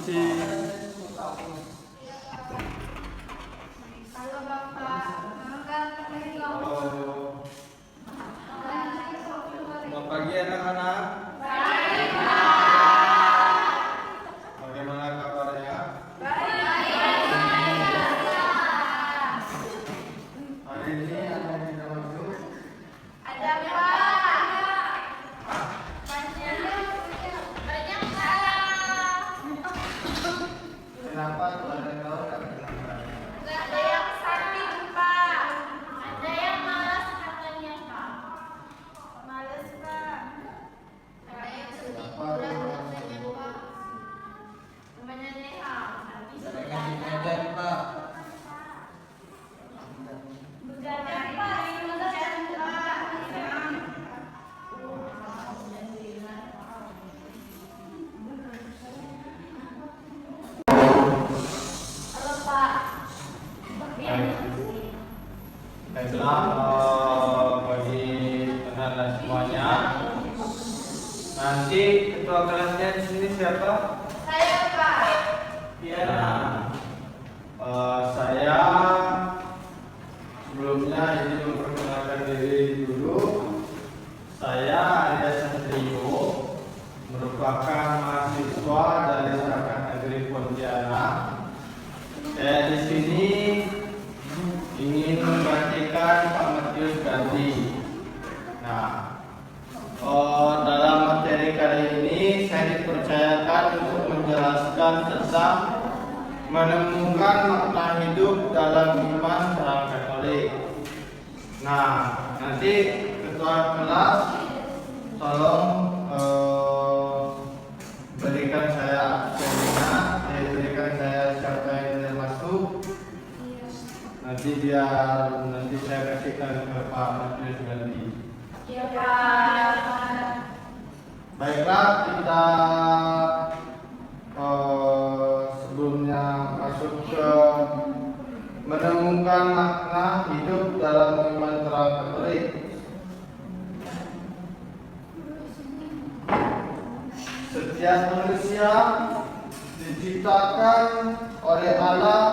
Permisi. Halo Bapak. Halo. Selamat pagi anak-anak. Baik, Pak. Bagaimana kabarnya? Baik. Hari ini ada yang tidak masuk? Ada Pak. Banyak Pak. Kenapa tuh ada yang tahu nggak kenapa? Nggak ada yang sakit Pak. Ada yang malas katanya Pak. Malas Pak. Ada yang sedih kurang katanya Pak. Namanya Neha. Jangan diajar, Pak. Begadang Pak. Begadang Pak. Halo Pak. Baiklah, bagi anak-anak semuanya. Nanti ketua kelasnya di sini siapa? Saya Pak. Tiana. Saya sebelumnya ini memperkenalkan diri dulu. Saya Arya Satrio, merupakan mahasiswa dari Sakat Negeri Pontianak. Saya di sini ingin menggantikan Pak Matius Ganti. Nah, dalam materi kali ini saya dipercayakan untuk menjelaskan tentang menemukan makna hidup dalam iman orang Katolik. Nah, nanti ketua kelas tolong berikan saya absennya, berikan saya siapa yang tidak masuk. Nanti saya kasihkan ke Pak Matius Ganti. Iya Pak. Baiklah, kita sebelumnya masuk ke menemukan makna hidup dalam iman terang Katolik. Setiap manusia diciptakan oleh Allah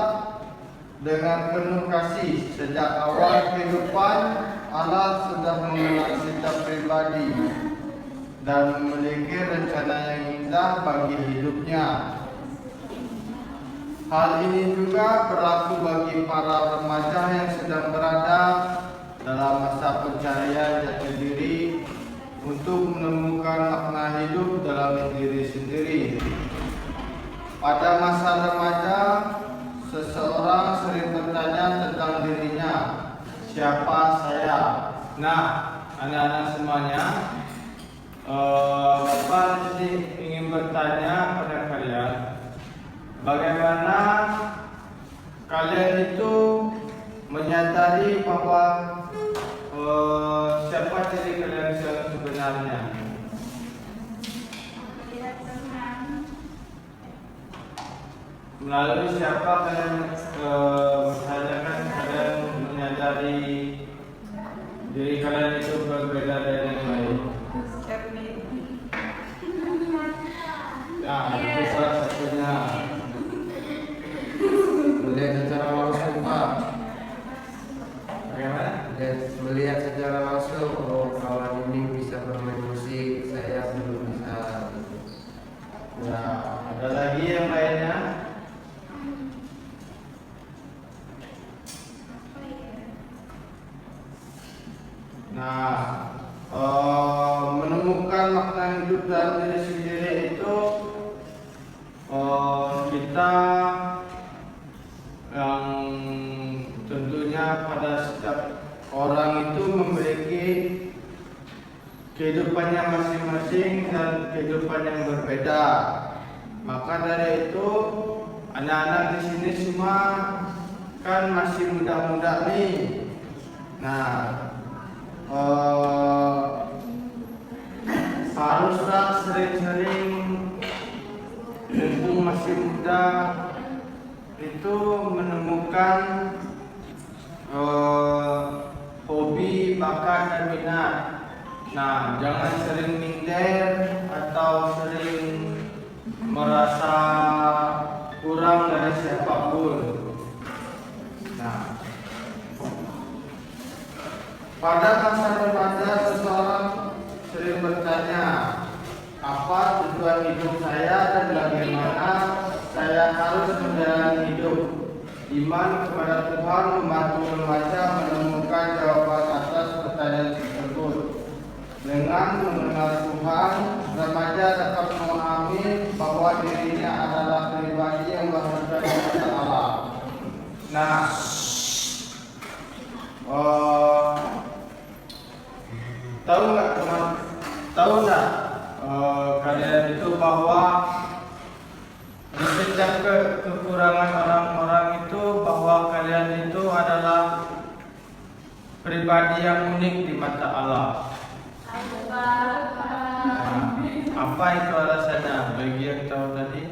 dengan penuh kasih. Sejak awal kehidupan, Allah sudah mengenal setiap pribadi dan memiliki rencana yang indah bagi hidupnya. Hal ini juga berlaku bagi para remaja yang sedang berada dalam masa pencarian jati diri untuk menemukan makna hidup dalam diri sendiri. Pada masa remaja, seseorang sering bertanya tentang dirinya, siapa saya? Nah, anak-anak semuanya, Bapak ingin bertanya pada kalian, bagaimana kalian itu menyadari bahwa siapa diri kalian sebenarnya? Melalui siapa kalian mengatakan kalian menyadari diri kalian itu berbeda dari yang lain? Nah, itu salah satunya. Melihat secara langsung Pak. Bagaimana? Melihat secara langsung, oh kawan ini bisa bermain musik, saya belum bisa. Nah, ada lagi yang lainnya? Nah, menemukan makna hidup dalam diri sendiri itu kita yang tentunya pada setiap orang itu memiliki kehidupannya masing-masing dan kehidupan yang berbeda. Maka dari itu anak-anak di sini semua kan masih muda-muda nih. Nah, haruslah sering-sering mumpung masih muda itu menemukan hobi, bakat dan minat. Nah, jangan sering minder atau sering merasa Pada masa remaja seseorang sering bertanya, apa tujuan hidup saya dan bagaimana saya harus menjalani hidup. Iman kepada Tuhan membantu remaja menemukan jawaban atas pertanyaan tersebut. Dengan mengenal Tuhan, remaja dapat memahami bahwa dirinya adalah pribadi yang berharga di mata Allah. Nah, tahu nggak kalian itu bahwa di setiap kekurangan orang-orang itu bahwa kalian itu adalah pribadi yang unik di mata Allah. Nah, apa itu alasannya bagi yang tahu tadi?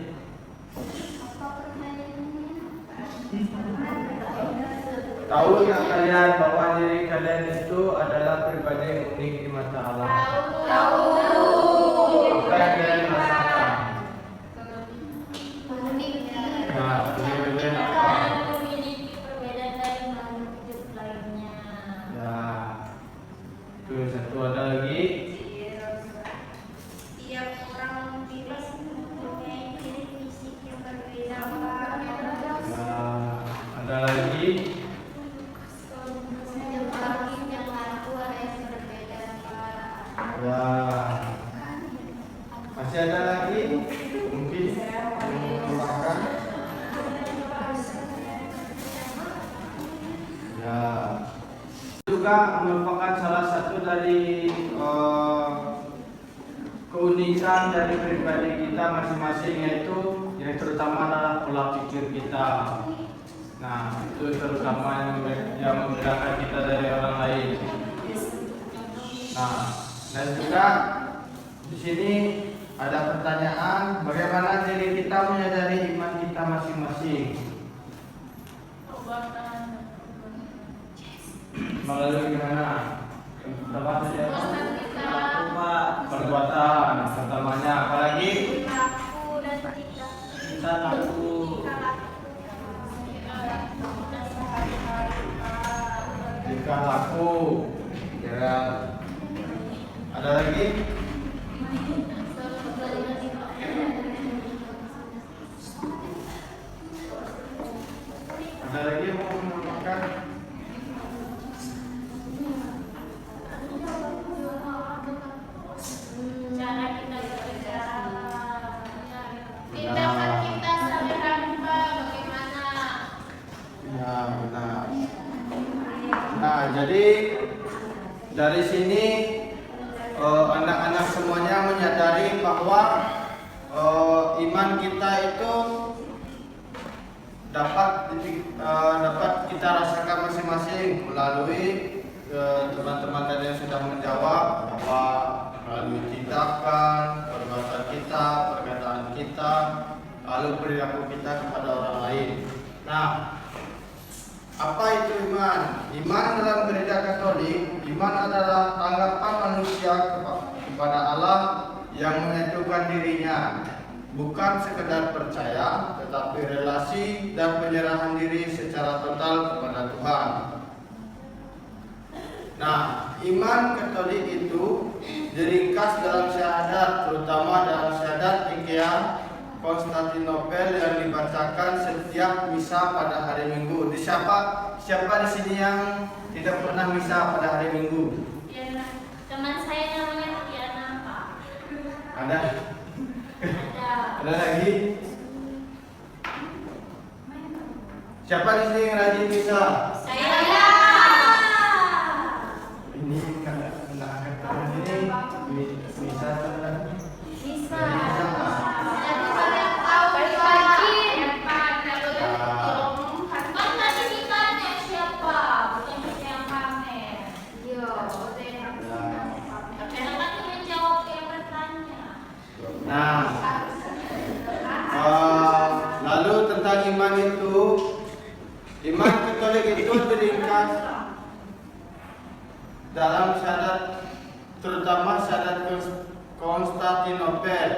Tahu nggak kalian bahwa diri kalian itu adalah pribadi yang unik di mata Allah? Tahu. Apa yang kalian rasakan? Uniknya. Nah, berbeda apa? Memiliki perbedaan dari makhluk hidup lainnya. Ya, itu satu ada lagi. Tiap orang bebas mempunyai ciri fisik yang berbeda. Nah, ada lagi. Setiap orang yang laku ada yang berbeda. Ya, masih ada lagi. Mungkin menambahkan. Ya, juga merupakan salah satu dari keunikan dari pribadi kita masing-masing, yaitu yang terutama adalah pola pikir kita. Nah, itu terutama yang membedakan kita dari orang lain. Nah, dan juga di sini ada pertanyaan, bagaimana diri kita menyadari iman kita masing-masing? Melalui gimana? Dapat saja. Perbuatan, pertamanya apalagi? Laku dan tidak. Kita laku. Jika laku, kira ada lagi? Ada lagi yang mau menambahkan? Cara kita berbicara. Tindakan kita sampai hamba bagaimana? Ya, benar. Nah, jadi dari sini anak-anak semuanya menyadari bahwa iman kita itu dapat kita rasakan masing-masing melalui teman-teman tadi yang sudah menjawab bahwa melalui tindakan, perbuatan kita, perkataan kita, lalu perilaku kita kepada orang lain. Nah, apa itu iman? Iman dalam gereja Katolik, iman adalah tanggapan manusia kepada Allah yang menyatukan dirinya, bukan sekedar percaya, tetapi relasi dan penyerahan diri secara total kepada Tuhan. Nah, iman Katolik itu diringkas dalam syahadat, terutama dalam syahadat Nikea Konstantinopel yang dibacakan setiap misa pada hari Minggu. Siapa di sini yang tidak pernah misa pada hari Minggu? Tiana. Teman saya namanya Tiana, Pak. Ada? Ada. Ada lagi? Siapa di sini yang rajin misa? Saya. Ini anak ini misa apa? Bisa. Misa. Jadi kalian tahu pagi. Kan tadi ditanya siapa, bukan kita yang pamer. Iya, karena kan itu menjawab yang bertanya. Nah, lalu tentang iman itu, iman Katolik itu diringkas dalam syahadat, terutama syahadat Konstantinopel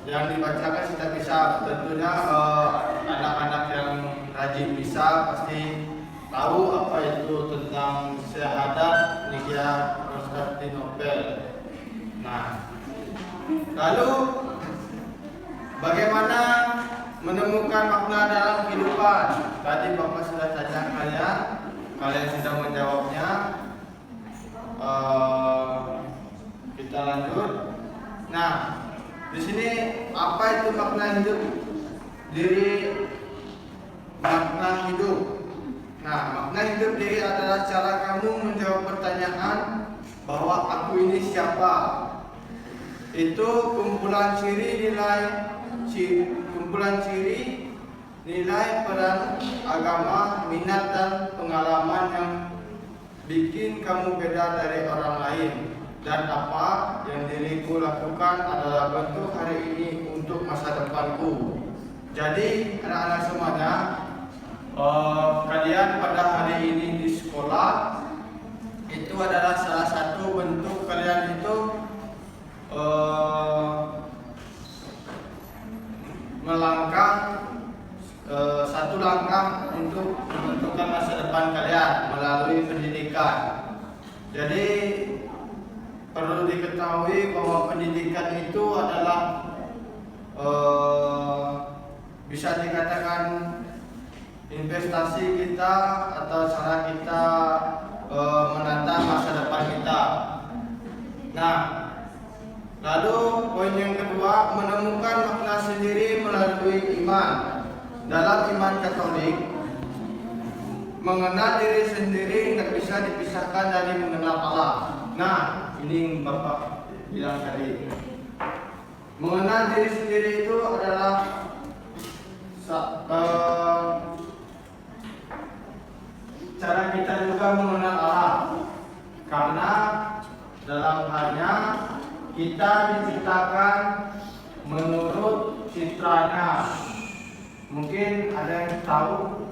yang dibacakan setiap misa. Tentunya anak-anak yang rajin misa pasti tahu apa itu tentang syahadat Nikea Asia, Konstantinopel. Nah, lalu bagaimana menemukan makna dalam kehidupan? Tadi Bapak sudah tanya kalian sudah menjawabnya. Kita lanjut. Nah, di sini apa itu makna hidup? Makna hidup. Nah, makna hidup diri adalah cara kamu menjawab pertanyaan bahwa aku ini siapa. Itu kumpulan ciri nilai peran agama, minat dan pengalaman yang bikin kamu beda dari orang lain. Dan apa yang diriku lakukan adalah bentuk hari ini untuk masa depanku. Jadi anak-anak semuanya, kalian pada hari ini di sekolah itu adalah salah satu bentuk kalian itu melangkah satu langkah untuk menentukan masa depan kalian melalui pendidikan. Jadi perlu diketahui bahwa pendidikan itu adalah bisa dikatakan investasi kita atau cara kita menata masa depan kita. Nah, lalu poin yang kedua, menemukan makna sendiri melalui iman. Dalam iman Katolik, mengenal diri sendiri tidak bisa dipisahkan dari mengenal Allah. Nah, ini yang Bapak bilang tadi. Mengenal diri sendiri itu adalah cara kita juga mengenal Allah. Karena dalam halnya kita diciptakan menurut citranya. Mungkin ada yang tahu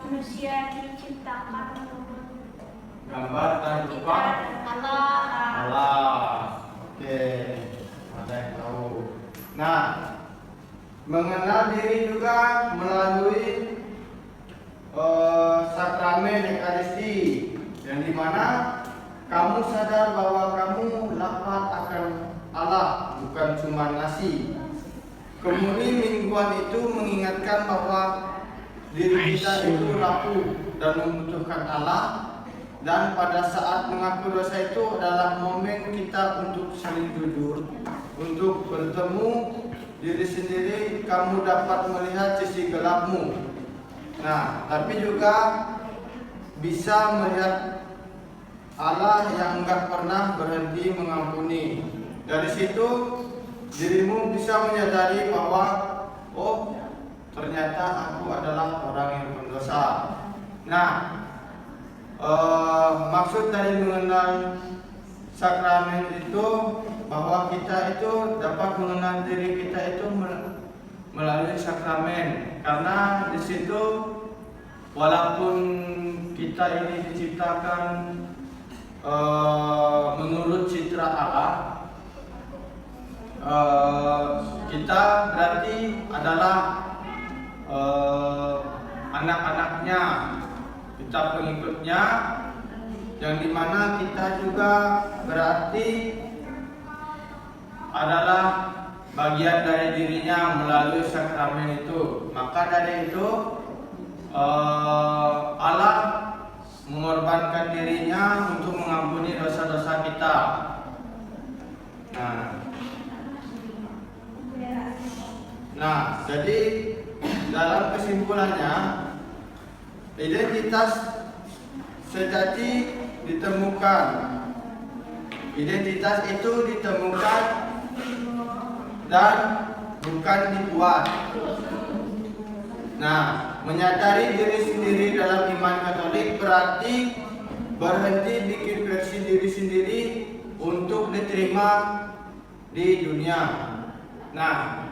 Manusia diciptakan menurut gambar dan rupa Allah. Oke, ada yang tahu. Nah, mengenal diri juga melalui sakramen Ekaristi, yang dimana kamu sadar bahwa kamu lapar akan Allah, bukan cuma nasi. Kemudian mingguan itu mengingatkan bahwa diri kita itu rapuh dan membutuhkan Allah. Dan pada saat mengaku dosa itu adalah momen kita untuk saling jujur, untuk bertemu diri sendiri. Kamu dapat melihat sisi gelapmu. Nah, tapi juga bisa melihat Allah yang enggak pernah berhenti mengampuni. Dari situ dirimu bisa menyadari bahwa oh, ternyata aku adalah orang yang berdosa. Nah, maksud dari mengenal sakramen itu bahwa kita itu dapat mengenal diri kita itu melalui sakramen. Karena di situ walaupun kita ini diciptakan menurut citra Allah, kita berarti adalah anak-anaknya, kita pengikutnya, yang dimana kita juga berarti adalah bagian dari dirinya melalui sakramen itu. Maka dari itu Allah mengorbankan dirinya untuk mengampuni dosa-dosa kita. Nah, jadi dalam kesimpulannya, identitas sejati ditemukan. Identitas itu ditemukan dan bukan dibuat. Nah, menyadari diri sendiri dalam iman Katolik berarti berhenti bikin versi diri sendiri untuk diterima di dunia. Nah,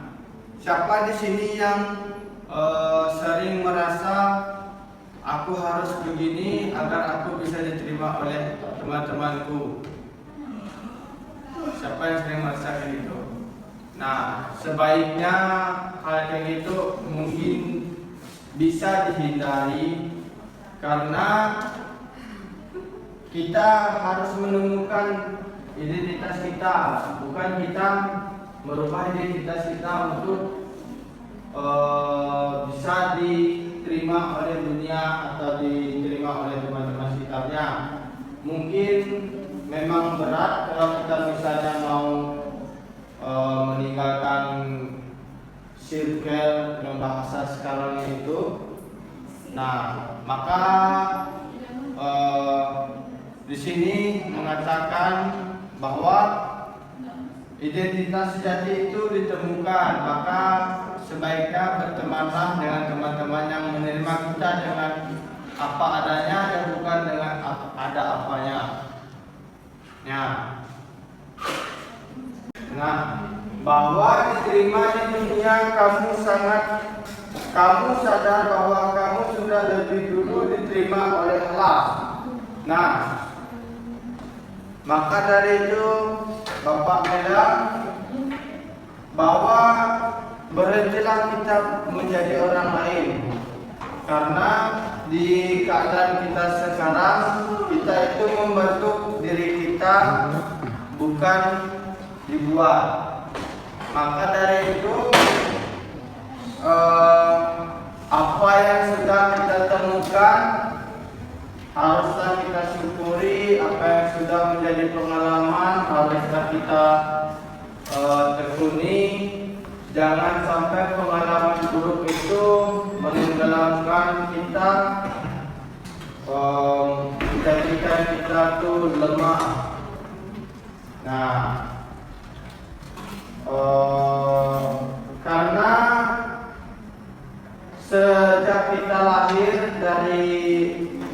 siapa di sini yang sering merasa aku harus begini agar aku bisa diterima oleh teman-temanku? Siapa yang sering merasakan itu? Nah, sebaiknya hal yang itu mungkin bisa dihindari, karena kita harus menemukan identitas kita, bukan kita merubah identitas kita untuk bisa diterima oleh dunia atau diterima oleh teman-teman sekitarnya. Mungkin memang berat kalau kita misalnya mau meninggalkan circle dengan bahasa sekarang itu. Nah, maka di sini mengatakan bahwa identitas sejati itu ditemukan, maka sebaiknya bertemanlah dengan teman-teman yang menerima kita dengan apa adanya dan bukan dengan ada apanya. Nah, bahwa diterima di dunia kamu sadar bahwa kamu sudah lebih dulu diterima oleh Allah. Nah, maka dari itu Bapak bilang bahwa berhentilah kita menjadi orang lain, karena di keadaan kita sekarang kita itu membentuk diri kita, bukan dibuat. Maka dari itu apa yang sudah kita temukan haruslah kita syukuri. Apa yang sudah menjadi pengalaman haruslah kita tekuni. Jangan sampai pengalaman buruk itu menenggelamkan kita, menjadikan kita tuh lemah. Nah, karena sejak kita lahir dari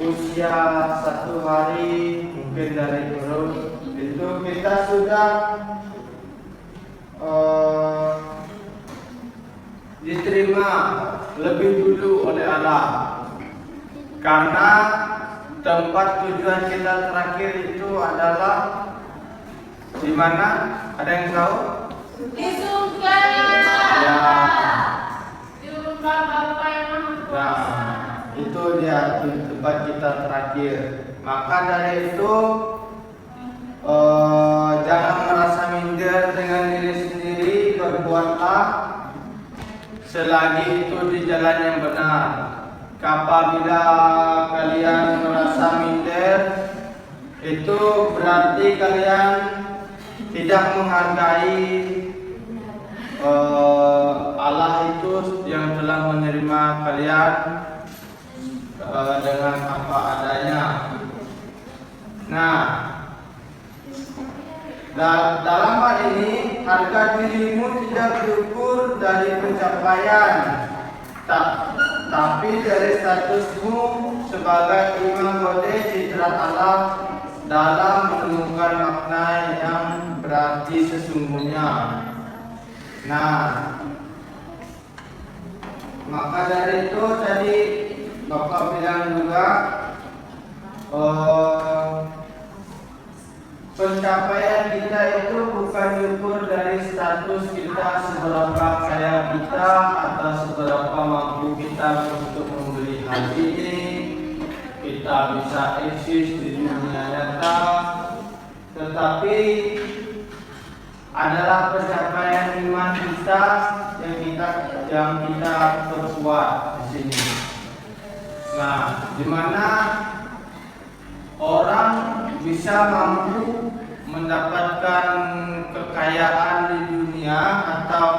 usia 1 hari, mungkin dari dulu itu kita sudah diterima lebih dulu oleh Allah, karena tempat tujuan kita terakhir itu adalah di mana? Ada yang tahu? Di surga. Ya. Di rumah Bapa yang Maha Kuasa. Nah, itu dia tempat kita terakhir. Maka dari itu jangan merasa minder dengan diri sendiri, berbuatlah selagi itu di jalan yang benar. Apabila kalian merasa minder, itu berarti kalian tidak menghargai Allah itu yang telah menerima kalian dengan apa adanya. Nah, dalam hal ini harga dirimu tidak diukur dari pencapaian, tapi dari statusmu sebagai imam boleh citra Allah dalam menemukan makna yang berarti sesungguhnya. Nah, maka dari itu tadi Bapak bilang juga pencapaian kita itu bukan diukur dari status kita, seberapa kaya kita atau seberapa mampu kita untuk membeli hal ini, kita bisa eksis di dunia nyata, tetapi adalah pencapaian iman kita yang kita perkuat di sini. Nah, di mana orang bisa mampu mendapatkan kekayaan di dunia atau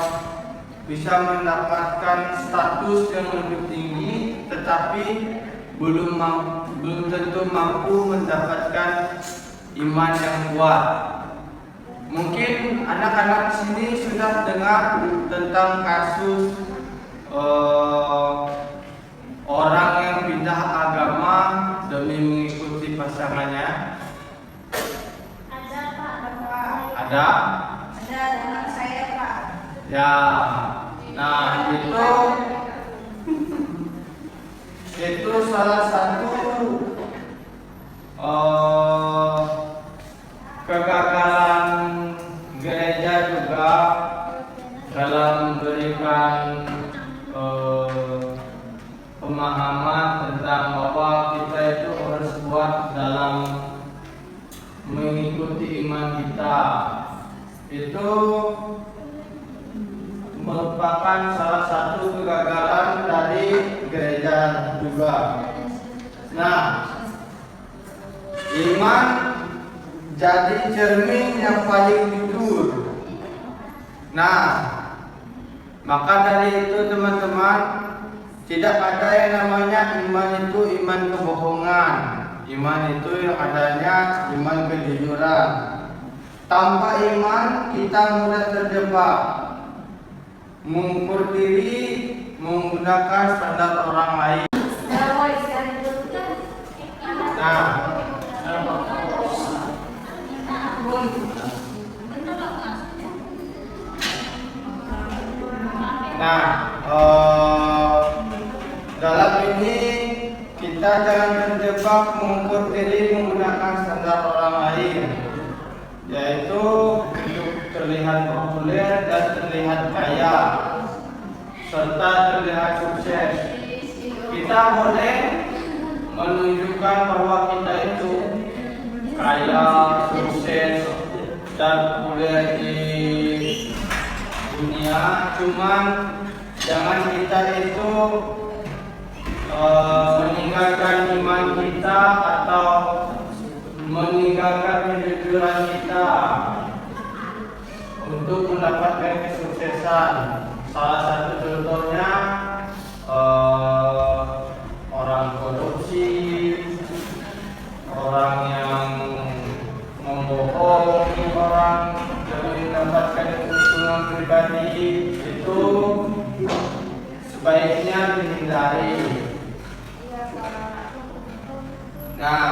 bisa mendapatkan status yang lebih tinggi, tetapi belum tentu mampu mendapatkan iman yang kuat. Mungkin anak-anak sini sudah dengar tentang kasus orang yang pindah agama demi mengikuti pasangannya. Ada Pak. Ada? Ada dengan saya Pak. Ya. Nah, itu salah satu kegagalan gereja juga dalam memberikan pemahaman tentang bahwa kita itu harus kuat dalam mengikuti iman kita. Itu merupakan salah satu kegagalan dari gereja juga. Nah, iman jadi cermin yang paling jujur. Nah, maka dari itu teman-teman, tidak ada yang namanya iman itu iman kebohongan. Iman itu yang adanya iman kejujuran. Tanpa iman kita mudah terjebak, mengukur diri menggunakan standar orang lain. Dalam ini kita jangan terjebak mengukur diri menggunakan standar orang lain, yaitu untuk terlihat populer dan terlihat kaya serta terlihat sukses. Kita boleh menunjukkan bahwa kita itu kaya, sukses, dan populer di dunia. Cuman jangan kita itu meninggalkan iman kita atau meninggalkan kejujuran kita untuk mendapatkan kesuksesan. Salah satu contohnya orang korupsi, orang yang membohongi orang demi mendapatkan keuntungan pribadi, itu sebaiknya dihindari. Nah,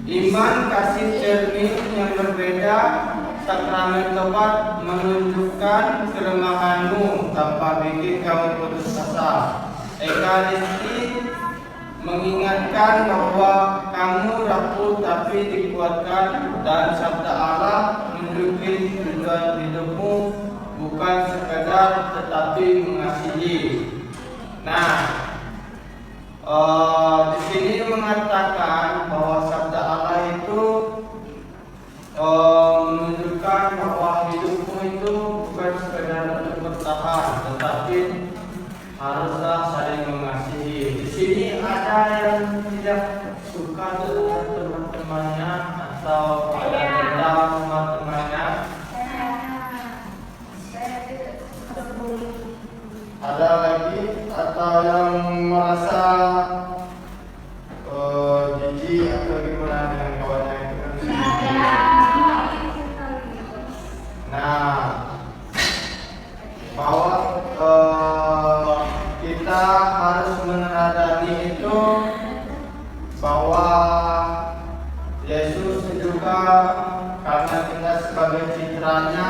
iman kasih cermin yang berbeda. Sakramen tobat menunjukkan kelemahanmu tanpa bikin kamu putus asa. Ekaristi mengingatkan bahwa kamu rapuh tapi dikuatkan, dan sabda Allah menunjukkan tujuan hidupmu bukan sekadar tetapi mengasihi. Nah, di sini mengatakan bahwa sabda Allah itu menunjukkan bahwa hidupmu itu bukan sekadar untuk bertahan, tetapi haruslah saling mengasihi. Di sini ada yang tidak suka dengan teman-temannya atau ada dendam sama temannya. Ada lagi atau yang merasa jijik atau gimana dengan kawannya itu? Nah, bahwa kita harus meneladani itu, bahwa Yesus juga karena kita sebagai citranya,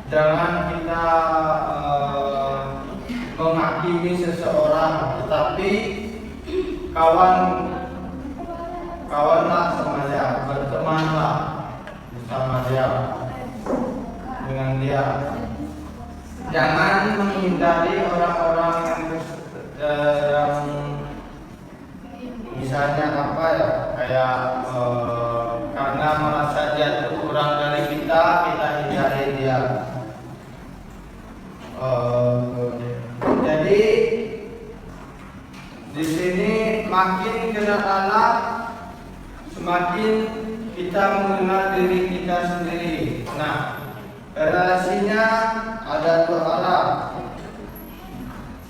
jangan kita menghakimi seseorang, tetapi kawanlah sama dia, bertemanlah bersama dia, dengan dia. Jangan menghindari orang-orang yang misalnya apa ya, kayak karena merasa dia kurang dari kita hindari dia. Jadi di sini makin kenal Allah, semakin kita mengenal diri kita sendiri. Nah, relasinya ada dua arah,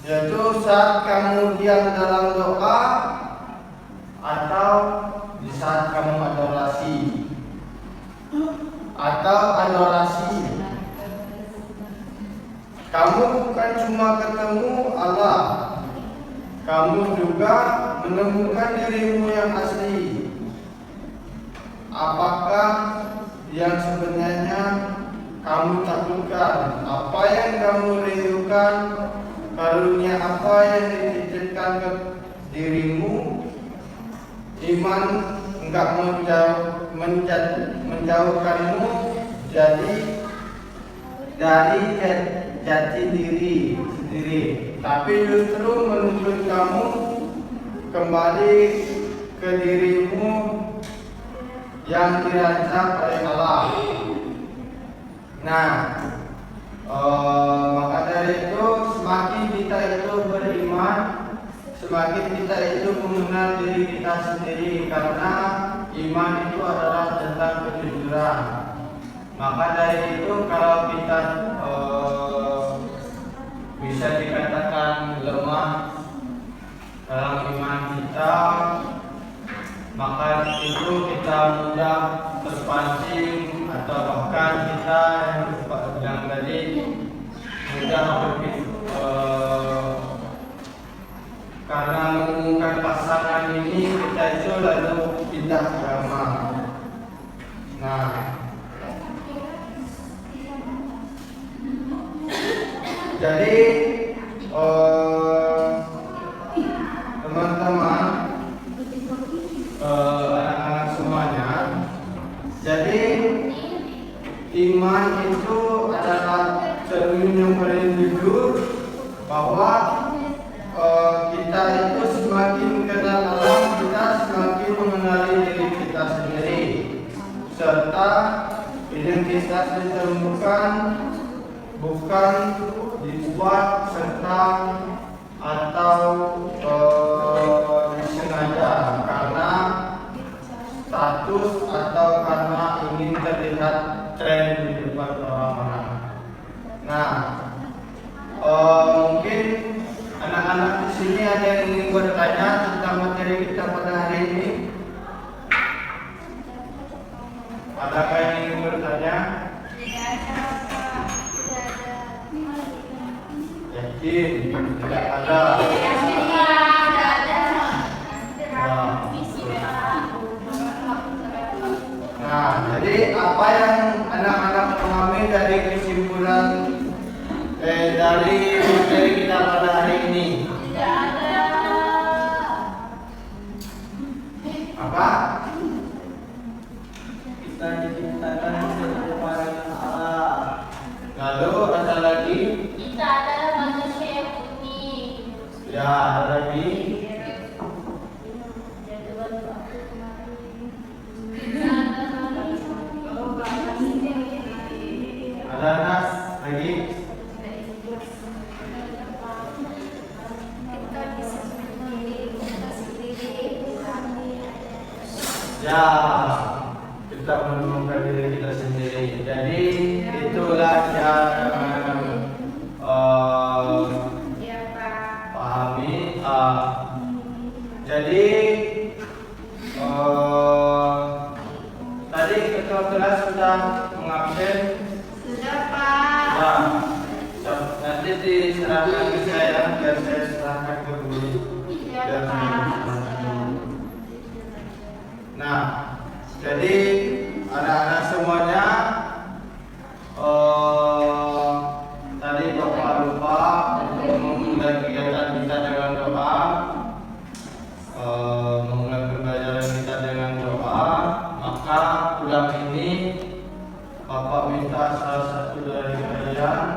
yaitu saat kamu diam dalam doa atau di saat kamu adorasi. Kamu bukan cuma ketemu Allah, kamu juga menemukan dirimu yang asli. Apakah yang sebenarnya kamu takutkan? Apa yang kamu rindukan? Karunia apa yang dititipkan ke dirimu? Iman enggak menjauhkanmu dari jati diri sendiri, tapi justru menuntut kamu kembali ke dirimu yang dirancang oleh Allah. Nah, maka dari itu semakin kita itu beriman, semakin kita itu mengenal diri kita sendiri, karena iman itu adalah tentang kejujuran. Maka dari itu kalau kita bisa dikatakan lemah dalam iman kita, maka itu kita mudah terpancing atau bahkan kita yang tadi mudah karena menemukan pasangan ini kita itu lalu pindah agama. Nah, jadi teman-teman, anak-anak semuanya, jadi iman itu adalah cermin yang paling jujur bahwa kita itu semakin kenal Allah, kita semakin mengenali diri kita sendiri, serta identitas ditemukan bukan dibuat serta atau disengaja karena status atau karena ingin terlihat tren di depan orang-orang. Nah, mungkin anak-anak di sini ada yang ingin bertanya tentang materi kita pada hari ini. Adakah yang ingin bertanya? Yakin? Tidak ada. Nah, jadi apa yang anak-anak pahami dari kesimpulan dari materi kita pada hari ini? Apa? Kita diciptakan serupa dengan Allah. Lalu ada lagi? Kita adalah manusia yang unik. Ya, ada lagi? Ada nas lagi? Ya, kita menemukan diri kita sendiri. Jadi itulah yang pahami. Jadi tadi ketua kelas sudah mengabsen. Sudah, Pak. Nah, nanti diserahkan ke saya dan saya serahkan ke guru. Iya, Pak. Nah, jadi anak-anak semuanya, tadi Bapak lupa untuk memulai kegiatan kita dengan doa, memulai pembelajaran kita dengan doa. Maka pulang ini Bapak minta salah satu dari kalian